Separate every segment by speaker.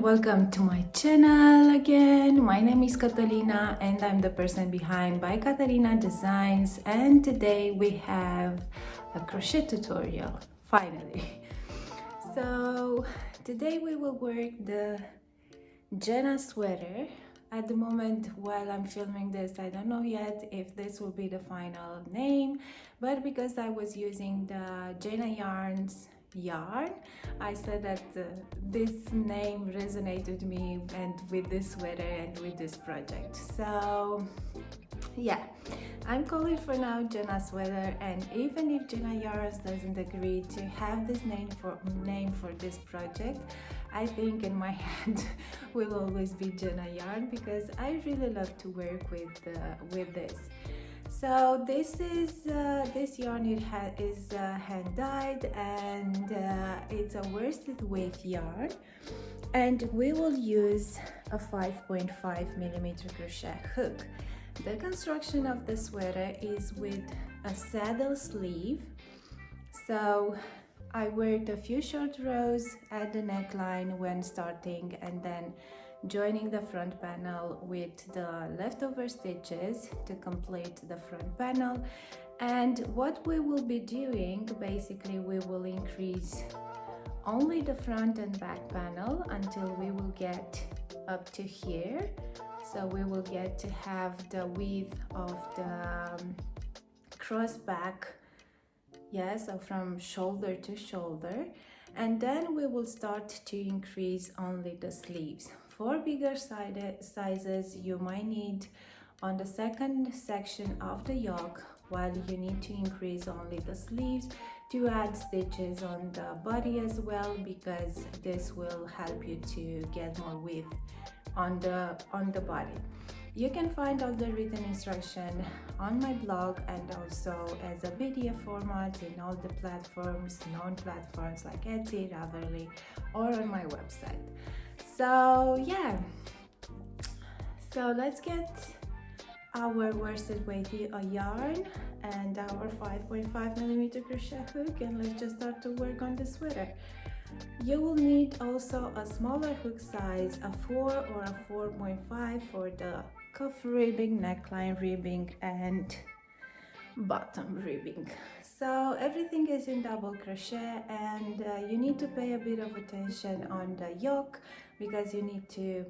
Speaker 1: welcome to my channel again. My name is Catalina and I'm the person behind by Catalina Designs, and today we have a crochet tutorial finally. So today we will work the Jenna sweater. At the moment while I'm filming this, I don't know yet if this will be the final name, but because I was using the Jenna Yarns yarn, I said that this name resonated with me and with this sweater and with this project. So yeah, I'm calling for now Jenna sweater, and even if Jenna Yarns doesn't agree to have this name for this project, I think in my head will always be Jenna yarn because I really love to work with this. So this yarn is hand dyed, and it's a worsted weight yarn, and we will use a 5.5 millimeter crochet hook. The construction of the sweater is with a saddle sleeve. So I worked a few short rows at the neckline when starting, and then joining the front panel with the leftover stitches to complete the front panel. And what we will be doing, basically we will increase only the front and back panel until we will get up to here. So we will get to have the width of the cross back, so from shoulder to shoulder, and then we will start to increase only the sleeves. For bigger sizes, you might need on the second section of the yoke, while you need to increase only the sleeves, to add stitches on the body as well, because this will help you to get more width on the body. You can find all the written instruction on my blog and also as a PDF format in all the platforms, known platforms like Etsy, Ravelry, or on my website. So yeah, so let's get our worsted weight yarn and our 5.5 millimeter crochet hook, and let's just start to work on the sweater. You will need also a smaller hook size, a 4 or a 4.5 for the cuff ribbing, neckline ribbing, and bottom ribbing. So everything is in double crochet, and you need to pay a bit of attention on the yoke because you need to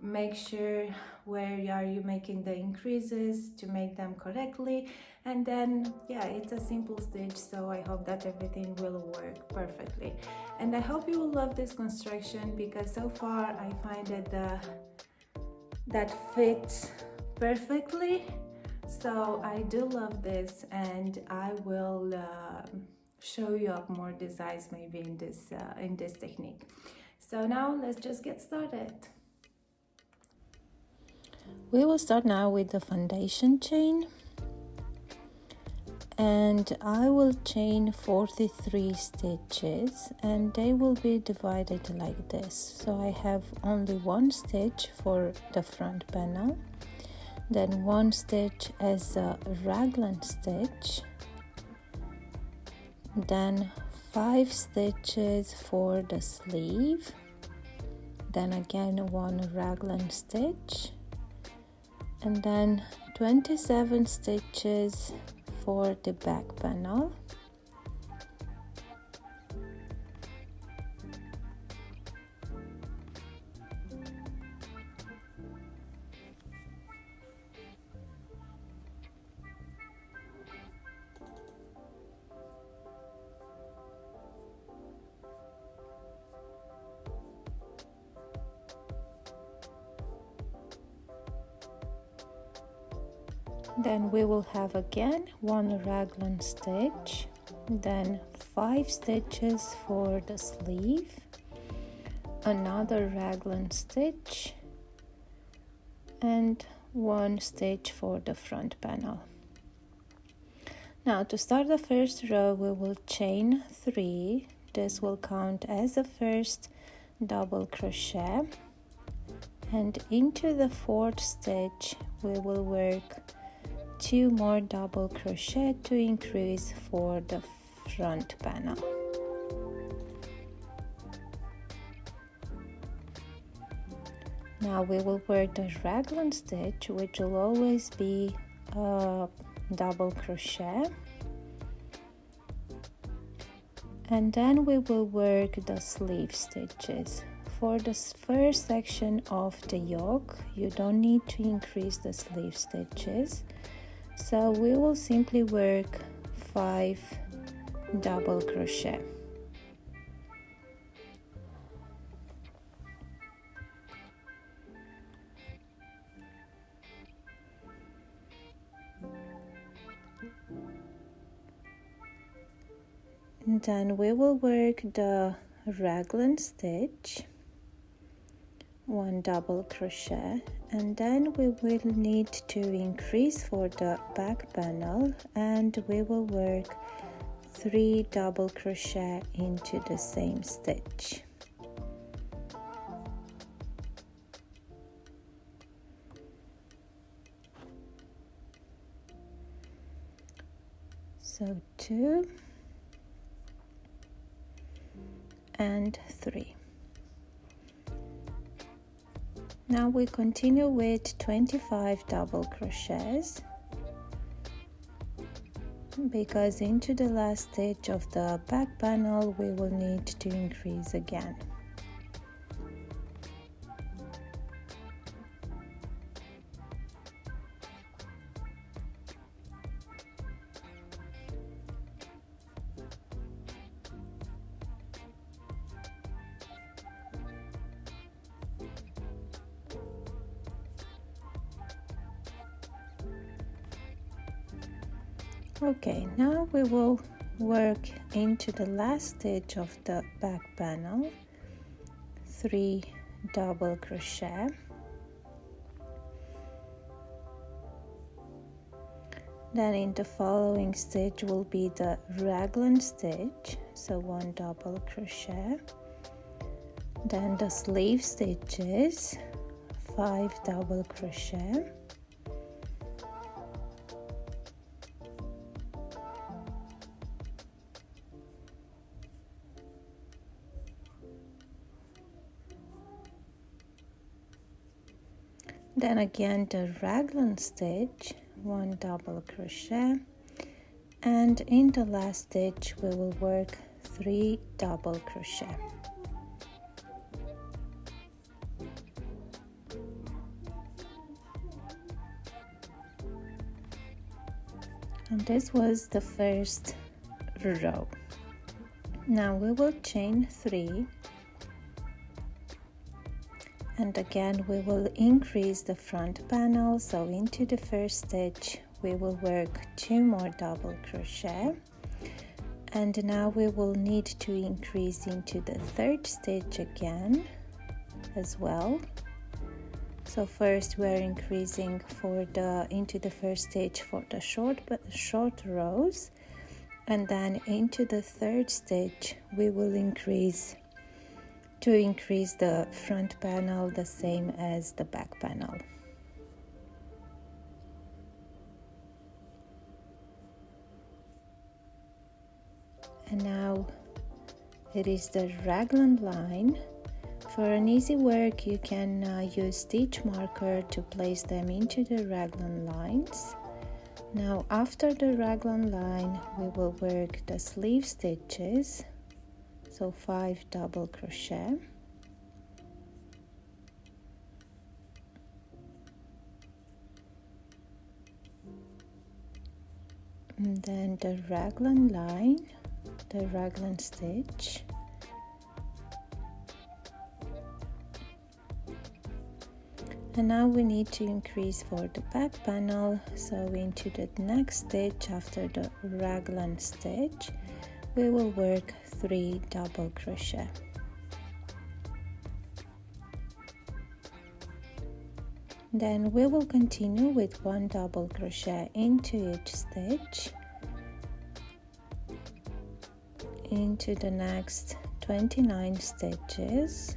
Speaker 1: make sure where are you making the increases to make them correctly. And then yeah, it's a simple stitch, so I hope that everything will work perfectly, and I hope you will love this construction because so far I find that fits perfectly. So I do love this, and I will show you up more designs maybe in this technique. So now let's just get started. We will start now with the foundation chain, and I will chain 43 stitches, and they will be divided like this. So I have only one stitch for the front panel, then one stitch as a raglan stitch, then 5 stitches for the sleeve, then again one raglan stitch, and then 27 stitches for the back panel, then we will have again one raglan stitch, then 5 stitches for the sleeve, another raglan stitch, and 1 stitch for the front panel. Now to start the first row, we will chain 3. This will count as the first double crochet, and into the 4th stitch we will work 2 more double crochet to increase for the front panel. Now we will work the raglan stitch, which will always be a double crochet, and then we will work the sleeve stitches. For the first section of the yoke, you don't need to increase the sleeve stitches, so we will simply work 5 double crochet. And then we will work the raglan stitch, 1 double crochet, and then we will need to increase for the back panel, and we will work 3 double crochet into the same stitch. So 2 and 3. Now we continue with 25 double crochets, because into the last stitch of the back panel we will need to increase again. Okay, now we will work into the last stitch of the back panel, 3 double crochet, then in the following stitch will be the raglan stitch, so 1 double crochet, then the sleeve stitches, 5 double crochet, then again the raglan stitch, 1 double crochet, and in the last stitch we will work 3 double crochet. And this was the first row. Now we will chain 3, and again we will increase the front panel, so into the first stitch we will work 2 more double crochet, and now we will need to increase into the third stitch again as well. So first we are increasing for into the first stitch for the short rows, and then into the third stitch we will increase the front panel the same as the back panel. And now it is the raglan line. For an easy work you can use stitch marker to place them into the raglan lines. Now after the raglan line we will work the sleeve stitches, so 5 double crochet, and then the raglan line, the raglan stitch, and now we need to increase for the back panel, so into the next stitch after the raglan stitch we will work 3 double crochet. Then we will continue with 1 double crochet into each stitch into the next 29 stitches.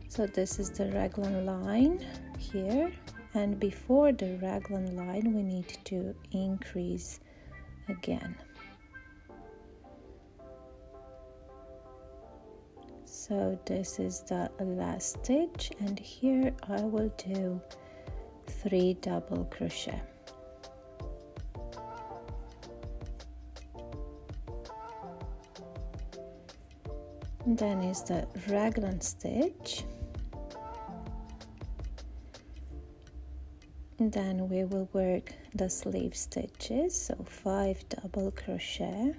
Speaker 1: So this is the raglan line here, and before the raglan line we need to increase again. So this is the last stitch, and here I will do 3 double crochet. Then is the raglan stitch. Then we will work the sleeve stitches, so 5 double crochet.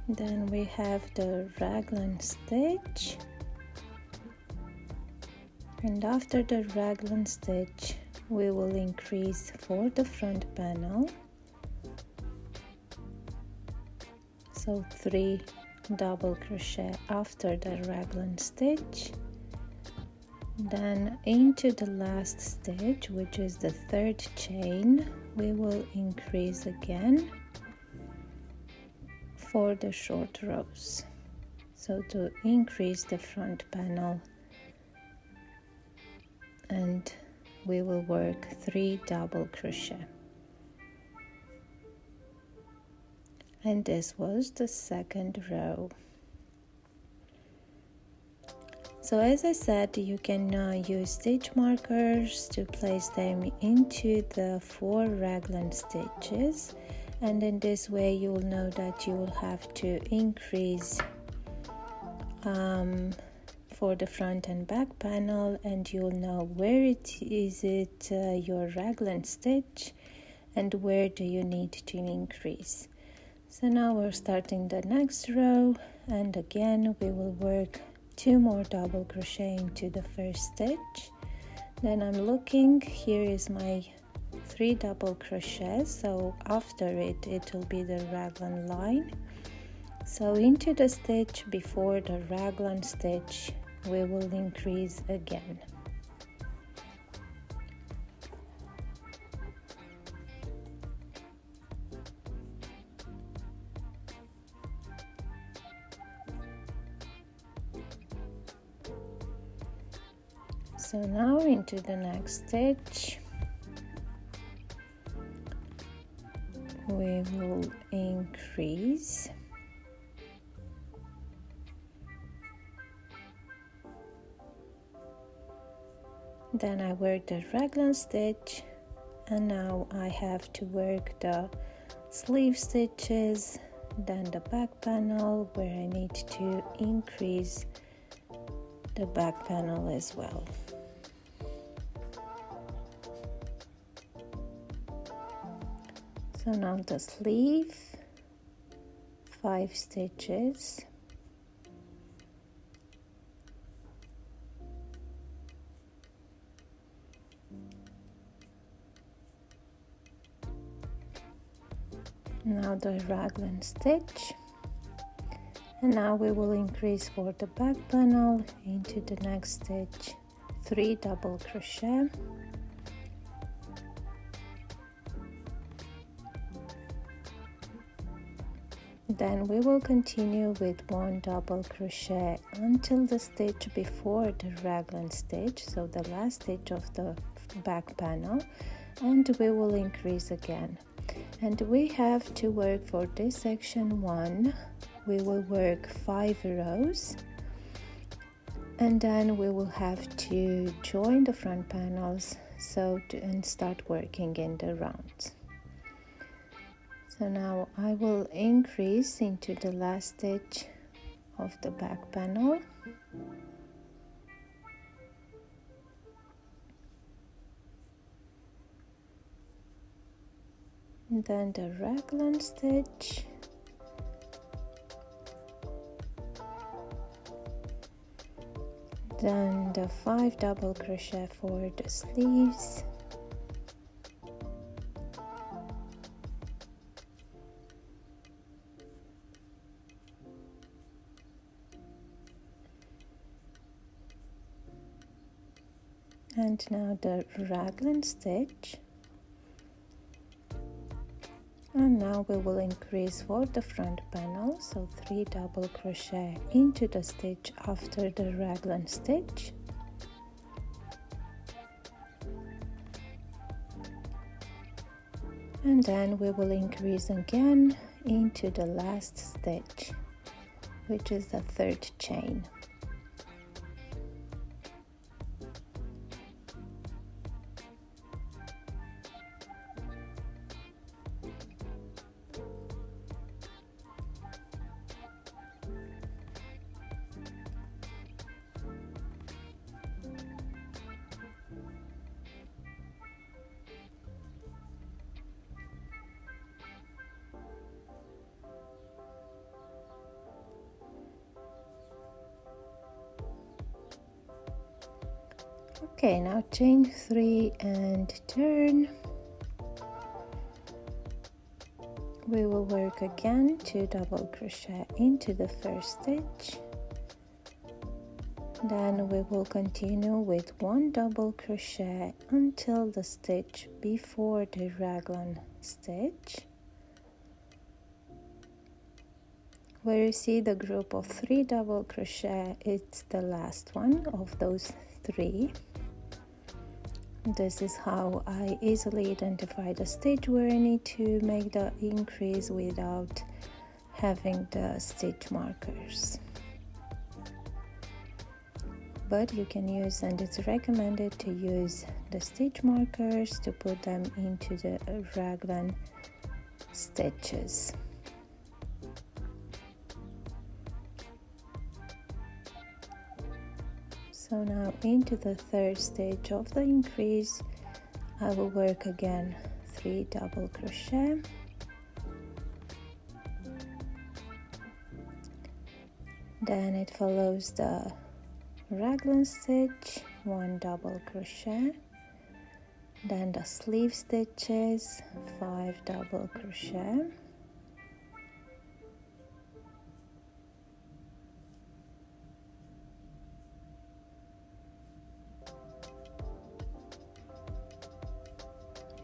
Speaker 1: Then we have the raglan stitch, and after the raglan stitch we will increase for the front panel, so 3 double crochet after the raglan stitch. Then into the last stitch, which is the 3rd chain, we will increase again for the short rows, so to increase the front panel, and we will work 3 double crochet. And this was the 2nd row. So as I said, you can use stitch markers to place them into the 4 raglan stitches, and in this way you will know that you will have to increase for the front and back panel, and you'll know where your raglan stitch and where do you need to increase. So now we're starting the next row, and again we will work 2 more double crochet into the 1st stitch. Then I'm looking, here is my 3 double crochets, so after it will be the raglan line. So into the stitch before the raglan stitch we will increase again. So now into the next stitch we will increase, then I work the raglan stitch, and now I have to work the sleeve stitches, then the back panel where I need to increase the back panel as well. So now the sleeve, 5 stitches, now the raglan stitch, and now we will increase for the back panel into the next stitch 3 double crochet, then we will continue with 1 double crochet until the stitch before the raglan stitch, so the last stitch of the back panel, and we will increase again. And we have to work for this section 1, we will work 5 rows, and then we will have to join the front panels and start working in the rounds. So now I will increase into the last stitch of the back panel, and then the raglan stitch, then the 5 double crochet for the sleeves, and now the raglan stitch, And now we will increase for the front panel, so 3 double crochet into the stitch after the raglan stitch. And then we will increase again into the last stitch, which is the 3rd chain. Okay, now chain 3 and turn. We will work again 2 double crochet into the 1st stitch. Then we will continue with 1 double crochet until the stitch before the raglan stitch. Where you see the group of 3 double crochet, it's the last one of those 3. This is how I easily identify the stitch where I need to make the increase without having the stitch markers. But you can use, and it's recommended to use the stitch markers to put them into the raglan stitches. So now into the 3rd stage of the increase, I will work again 3 double crochet. Then it follows the raglan stitch, 1 double crochet, then the sleeve stitches, 5 double crochet,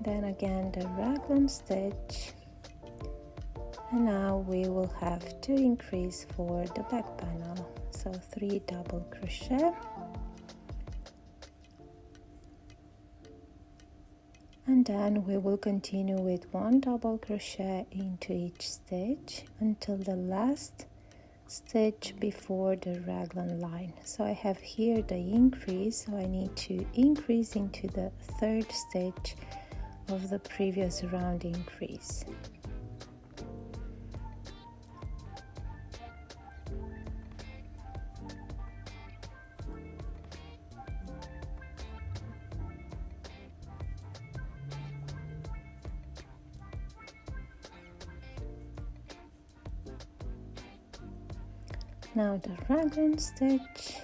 Speaker 1: then again the raglan stitch, and now we will have to increase for the back panel, so 3 double crochet, and then we will continue with 1 double crochet into each stitch until the last stitch before the raglan line. So I have here the increase, so I need to increase into the 3rd stitch of the previous round increase. Now the raglan stitch,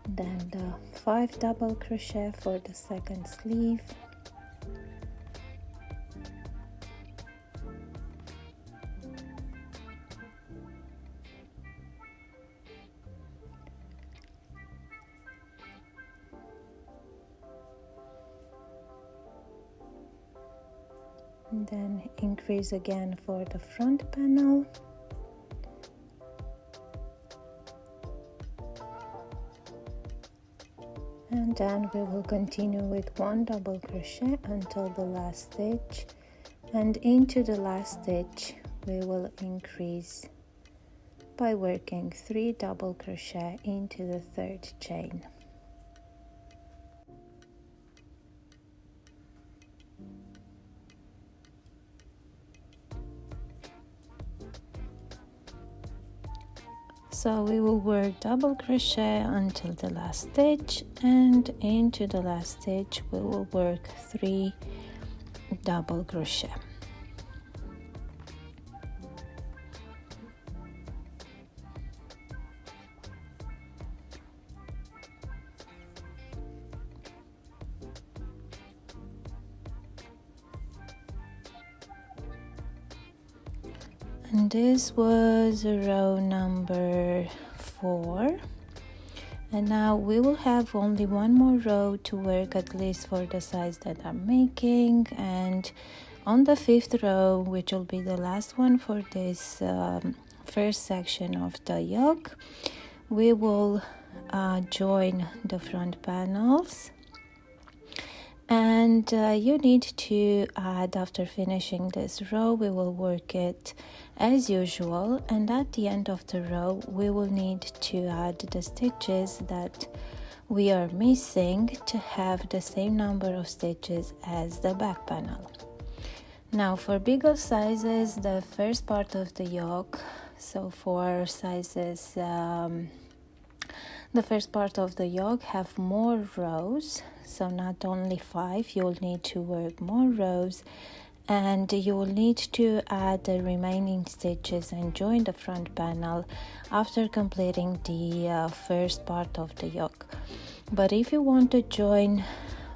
Speaker 1: then the 5 double crochet for the 2nd sleeve, and then increase again for the front panel, and then we will continue with 1 double crochet until the last stitch, and into the last stitch we will increase by working 3 double crochet into the 3rd chain. So we will work double crochet until the last stitch, and into the last stitch we will work 3 double crochet. And this was row number 4, and now we will have only 1 more row to work, at least for the size that I'm making, and on the 5th row, which will be the last one for this first section of the yoke, we will join the front panels. And you need to add, after finishing this row, we will work it as usual, and at the end of the row we will need to add the stitches that we are missing to have the same number of stitches as the back panel. Now for bigger sizes, the first part of the yoke, so for sizes the first part of the yoke have more rows, so not only 5, you'll need to work more rows, and you will need to add the remaining stitches and join the front panel after completing the first part of the yoke. But if you want to join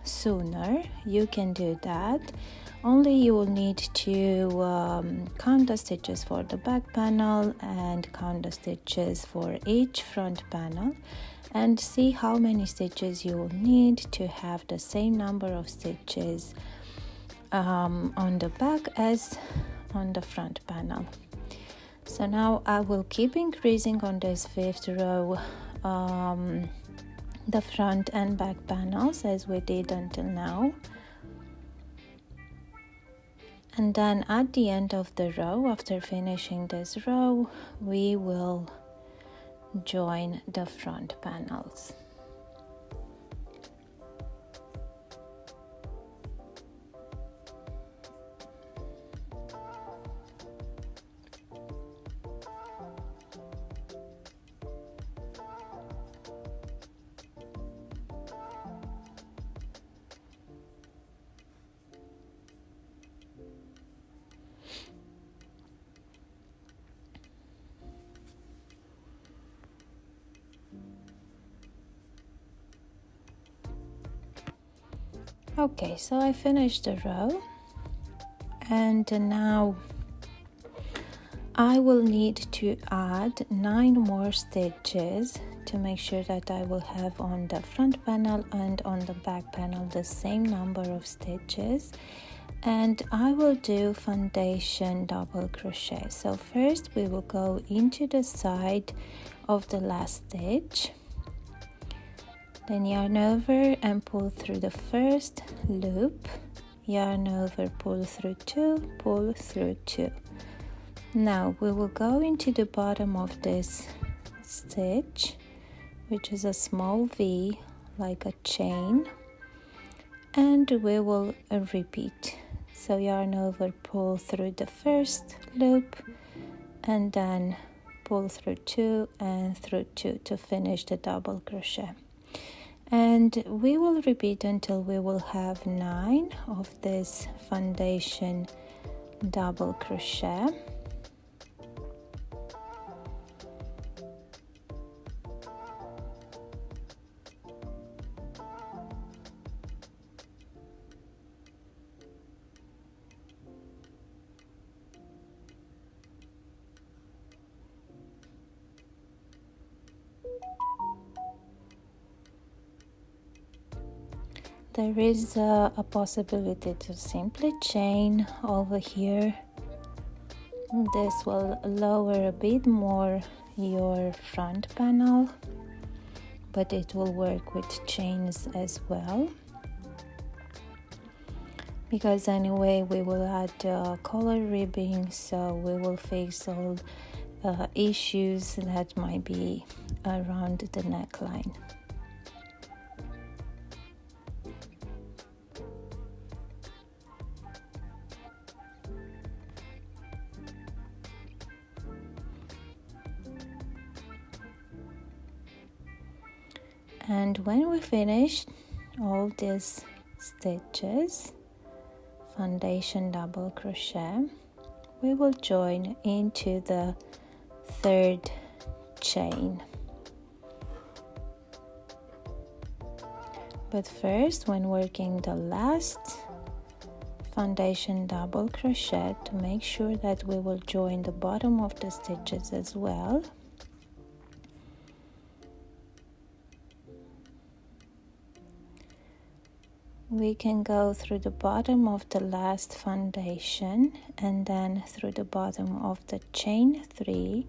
Speaker 1: sooner, you can do that. Only you will need to count the stitches for the back panel and count the stitches for each front panel, and see how many stitches you will need to have the same number of stitches on the back as on the front panel. So now I will keep increasing on this 5th row the front and back panels as we did until now. And then at the end of the row, after finishing this row, we will join the front panels. Okay, so I finished the row, and now I will need to add 9 more stitches to make sure that I will have on the front panel and on the back panel the same number of stitches. And I will do foundation double crochet. So first we will go into the side of the last stitch, then yarn over and pull through the first loop, yarn over, pull through 2, pull through 2. Now we will go into the bottom of this stitch, which is a small V like a chain, and we will repeat. So yarn over, pull through the first loop, and then pull through 2 and through 2 to finish the double crochet. And we will repeat until we will have 9 of this foundation double crochet. There is a possibility to simply chain over here. This will lower a bit more your front panel, but it will work with chains as well, because anyway we will add collar ribbing, so we will fix all issues that might be around the neckline. And when we finish all these stitches, foundation double crochet, we will join into the 3rd chain. But first, when working the last foundation double crochet, to make sure that we will join the bottom of the stitches as well, we can go through the bottom of the last foundation and then through the bottom of the chain 3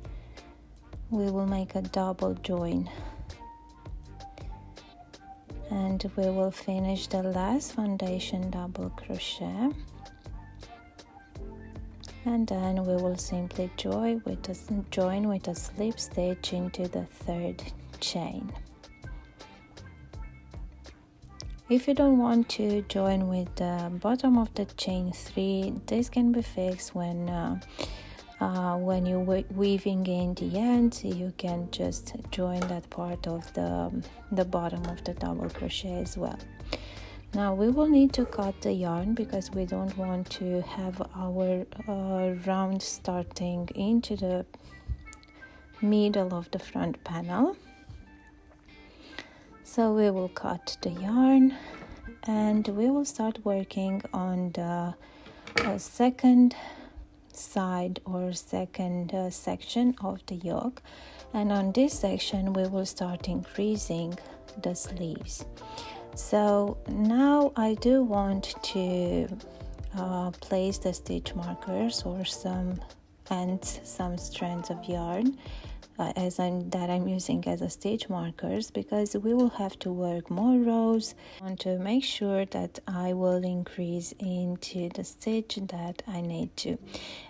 Speaker 1: we will make a double join, and we will finish the last foundation double crochet, and then we will simply join with a slip stitch into the 3rd chain. If you don't want to join with the bottom of the chain 3, this can be fixed when you're weaving in the end. You can just join that part of the bottom of the double crochet as well. Now we will need to cut the yarn because we don't want to have our round starting into the middle of the front panel. So we will cut the yarn and we will start working on the second side or second section of the yoke, and on this section we will start increasing the sleeves. So now I do want to place the stitch markers or some strands of yarn that I'm using as a stitch markers, because we will have to work more rows. I want to make sure that I will increase into the stitch that I need to,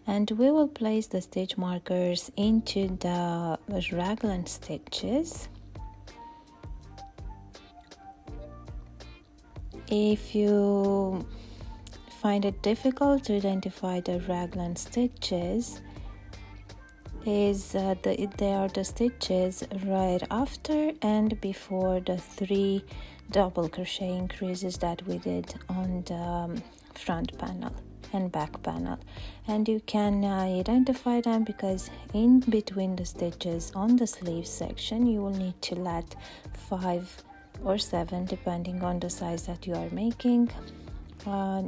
Speaker 1: and we will place the stitch markers into the raglan stitches. If you find it difficult to identify the raglan stitches, they are the stitches right after and before the 3 double crochet increases that we did on the front panel and back panel, and you can identify them because in between the stitches on the sleeve section you will need to let 5 or 7, depending on the size that you are making,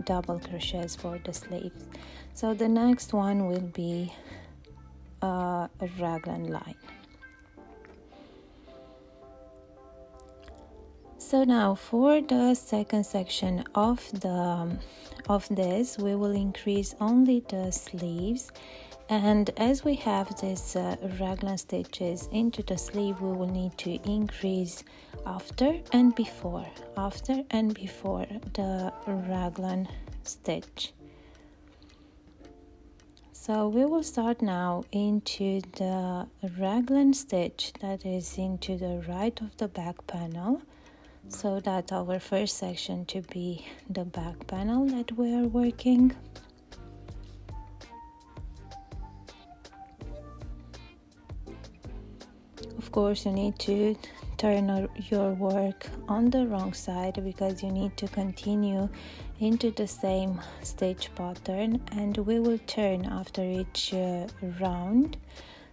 Speaker 1: double crochets for the sleeves. So the next one will be a raglan line. So now for the second section of this we will increase only the sleeves, and as we have this raglan stitches into the sleeve, we will need to increase after and before the raglan stitch. So we will start now into the raglan stitch that is into the right of the back panel, so that our first section to be the back panel that we are working. Of course, you need to turn your work on the wrong side because you need to continue into the same stitch pattern, and we will turn after each round.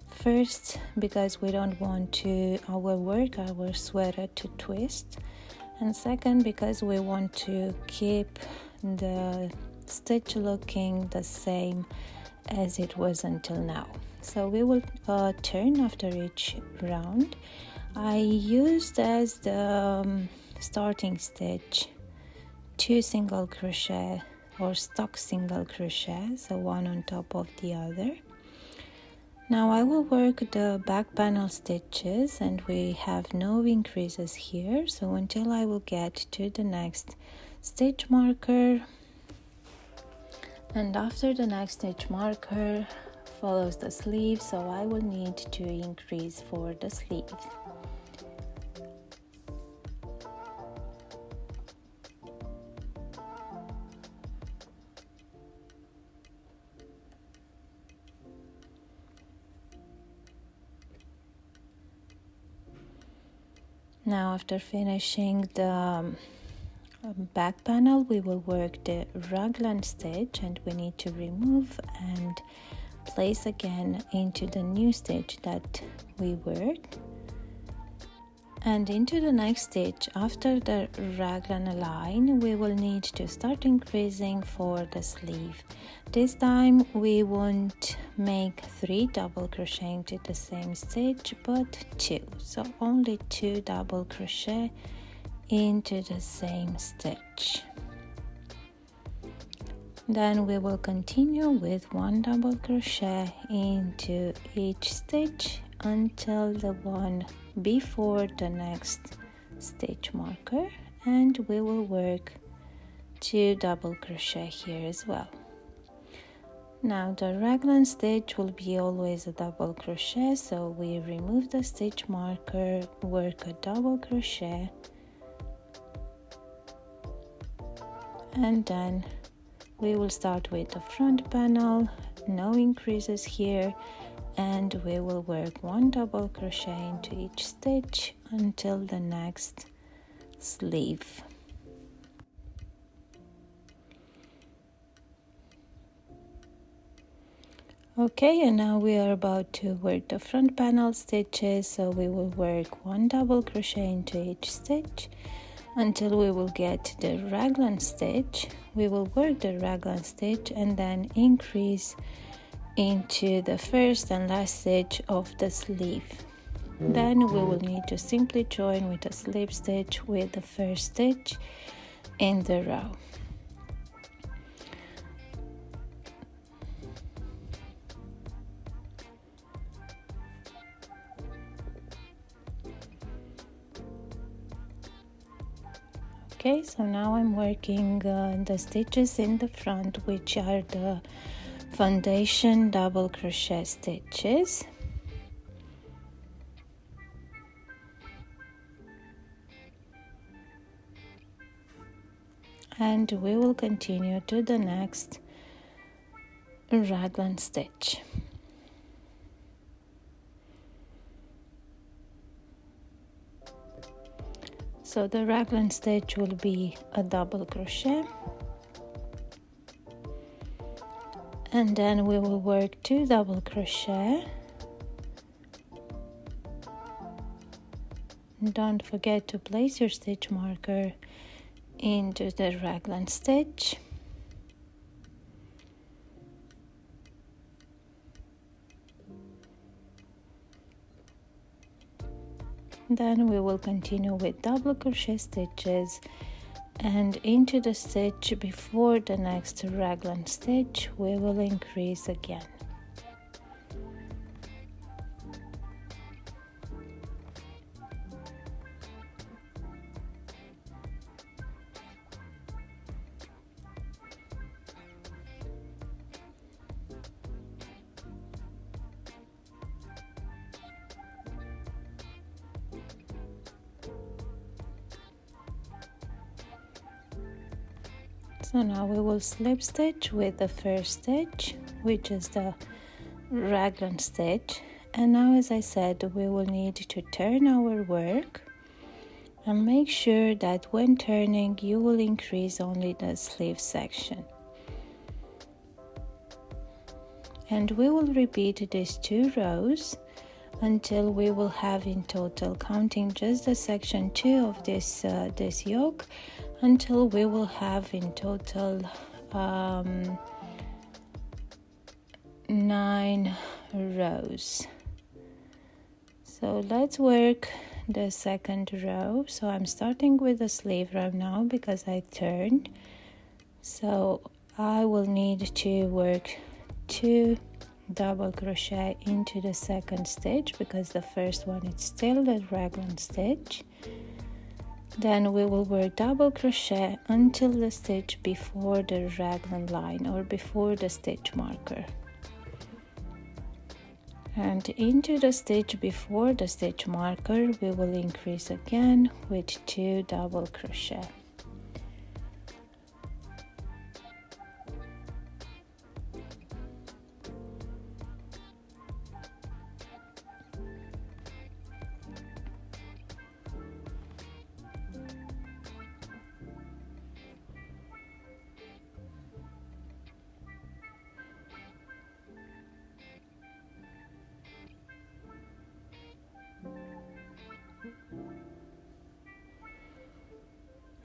Speaker 1: First, because we don't want our sweater to twist, and second, because we want to keep the stitch looking the same as it was until now. So we will turn after each round. I used as the starting stitch 2 single crochet or stock single crochet, so one on top of the other. Now I will work the back panel stitches, and we have no increases here, so until I will get to the next stitch marker, and after the next stitch marker follows the sleeve, so I will need to increase for the sleeves. Now after finishing the back panel, we will work the raglan stitch, and we need to remove and place again into the new stitch that we worked, and into the next stitch after the raglan line we will need to start increasing for the sleeve. This time we won't make 3 double crochet into the same stitch but 2, so only 2 double crochet into the same stitch. Then we will continue with 1 double crochet into each stitch until the one before the next stitch marker, and we will work 2 double crochet here as well. Now the raglan stitch will be always a double crochet, so we remove the stitch marker, work a double crochet, and then we will start with the front panel, no increases here, and we will work 1 double crochet into each stitch until the next sleeve. Okay, and now we are about to work the front panel stitches, so we will work 1 double crochet into each stitch until we will get the raglan stitch. We will work the raglan stitch and then increase into the first and last stitch of the sleeve. Then we will need to simply join with a slip stitch with the first stitch in the row. Okay, so now I'm working the stitches in the front, which are the foundation double crochet stitches. And we will continue to the next raglan stitch. So the raglan stitch will be a double crochet, and then we will work 2 double crochet. Don't forget to place your stitch marker into the raglan stitch. Then we will continue with double crochet stitches, and into the stitch before the next raglan stitch we will increase again. So now we will slip stitch with the first stitch, which is the raglan stitch, and now, as I said, we will need to turn our work, and make sure that when turning you will increase only the sleeve section. And we will repeat these 2 rows until we will have in total, counting just the section 2 of this yoke, until we will have in total 9 rows. So let's work the second row. So I'm starting with the sleeve row now because I turned. So I will need to work 2 double crochet into the second stitch because the first one is still the raglan stitch. Then we will work double crochet until the stitch before the raglan line or before the stitch marker, and into the stitch before the stitch marker we will increase again with 2 double crochet.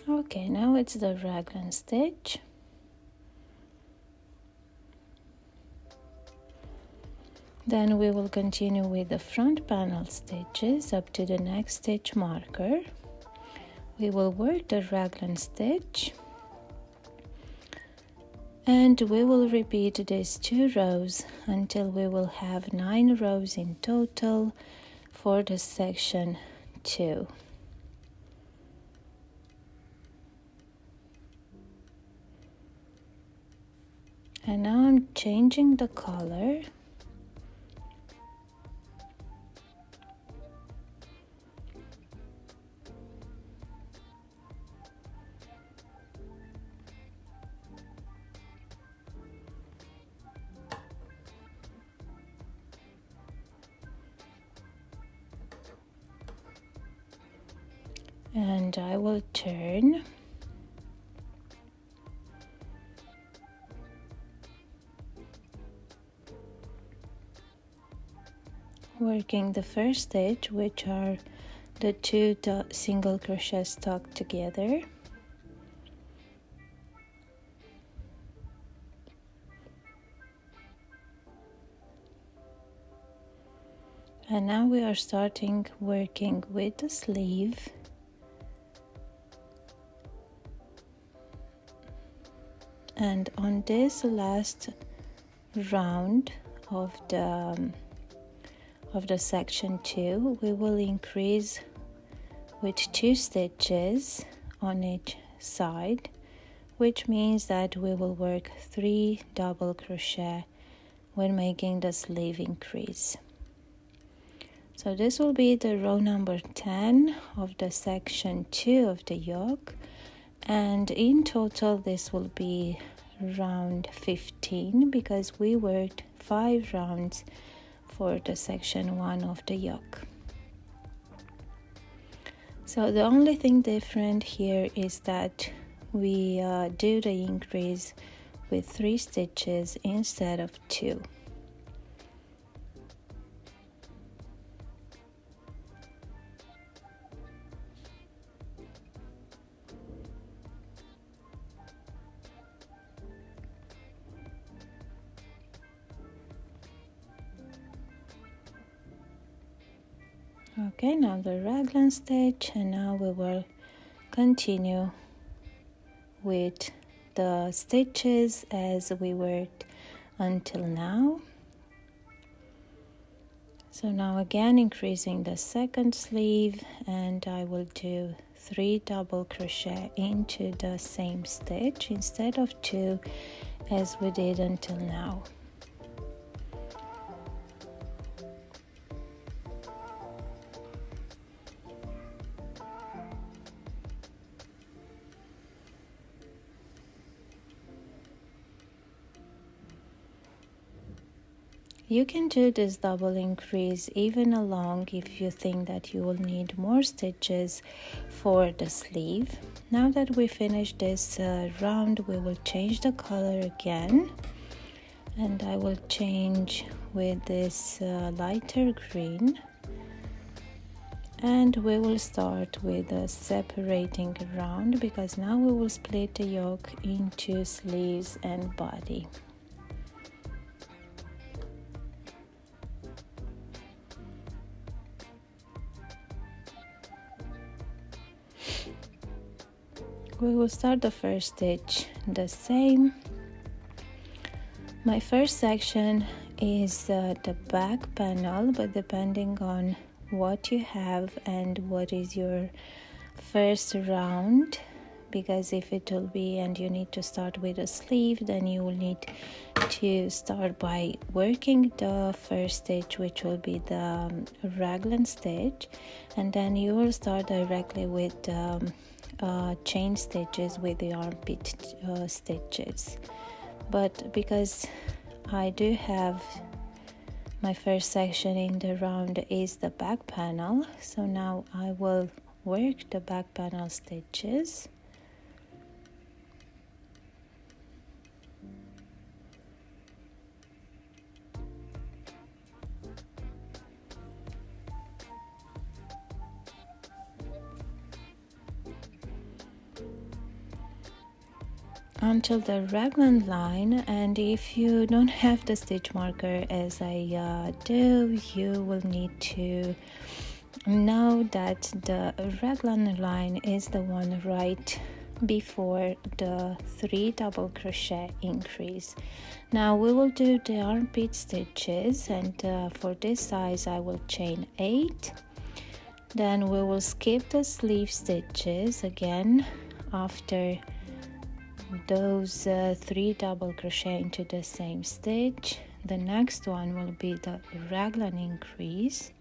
Speaker 1: Okay, now it's the raglan stitch. Then we will continue with the front panel stitches up to the next stitch marker. we will work the raglan stitch, and we will repeat these 2 rows until we will have 9 rows in total for the section 2. And now I'm changing the color. And I will turn. Working the first stitch, which are the 2 single crochet stuck together. And now we are starting working with the sleeve. And on this last round of the section 2, we will increase with 2 stitches on each side, which means that we will work 3 double crochet when making the sleeve increase. So this will be the row number 10 of the section 2 of the yoke, and in total this will be round 15 because we worked 5 rounds for the section 1 of the yoke. So the only thing different here is that we do the increase with 3 stitches instead of 2. Okay, now the raglan stitch, and now we will continue with the stitches as we worked until now. So now again increasing the second sleeve, and I will do 3 double crochet into the same stitch instead of 2 as we did until now. You can do this double increase even along if you think that you will need more stitches for the sleeve. Now that we finished this round, we will change the color again, and I will change with this lighter green, and we will start with separating around because now we will split the yoke into sleeves and body. We will start the first stitch the same. My first section is the back panel, but depending on what you have and what is your first round, because if it will be and you need to start with a sleeve, then you will need to start by working the first stitch, which will be the raglan stitch, and then you will start directly with chain stitches with the armpit stitches. But because I do have my first section in the round is the back panel, so now I will work the back panel stitches. Until the raglan line, and if you don't have the stitch marker as I do, you will need to Know that the raglan line is the one right before the 3 double crochet increase. Now we will do the armpit stitches, and for this size I will chain 8. Then we will skip the sleeve stitches again after those 3 double crochet into the same stitch. The next one will be the raglan increase,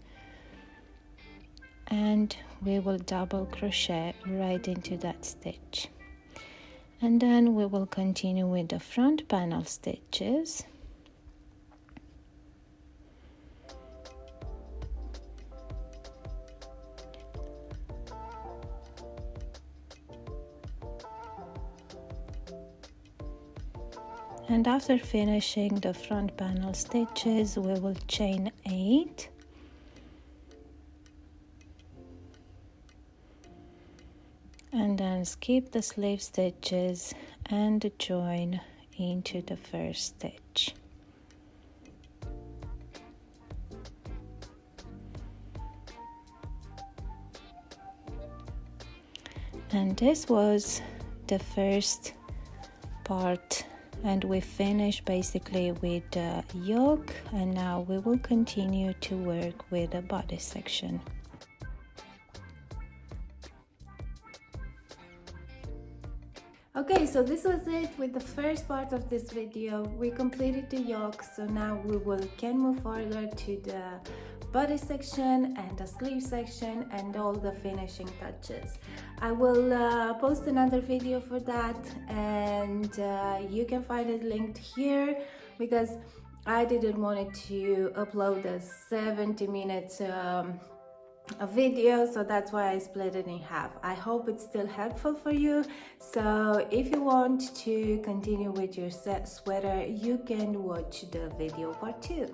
Speaker 1: and we will double crochet right into that stitch, and then we will continue with the front panel stitches. And after finishing the front panel stitches, we will chain 8. And then skip the sleeve stitches and join into the first stitch. And this was the first part, and we finished basically with the yoke, and now we will continue to work with the body section. Okay, so this was it with the first part of this video. We completed the yoke, so now can move forward to the body section and the sleeve section and all the finishing touches. I will post another video for that, and you can find it linked here because I didn't want to upload a 70 minutes a video, so that's why I split it in half. I hope it's still helpful for you. So if you want to continue with your sweater, you can watch the video part 2.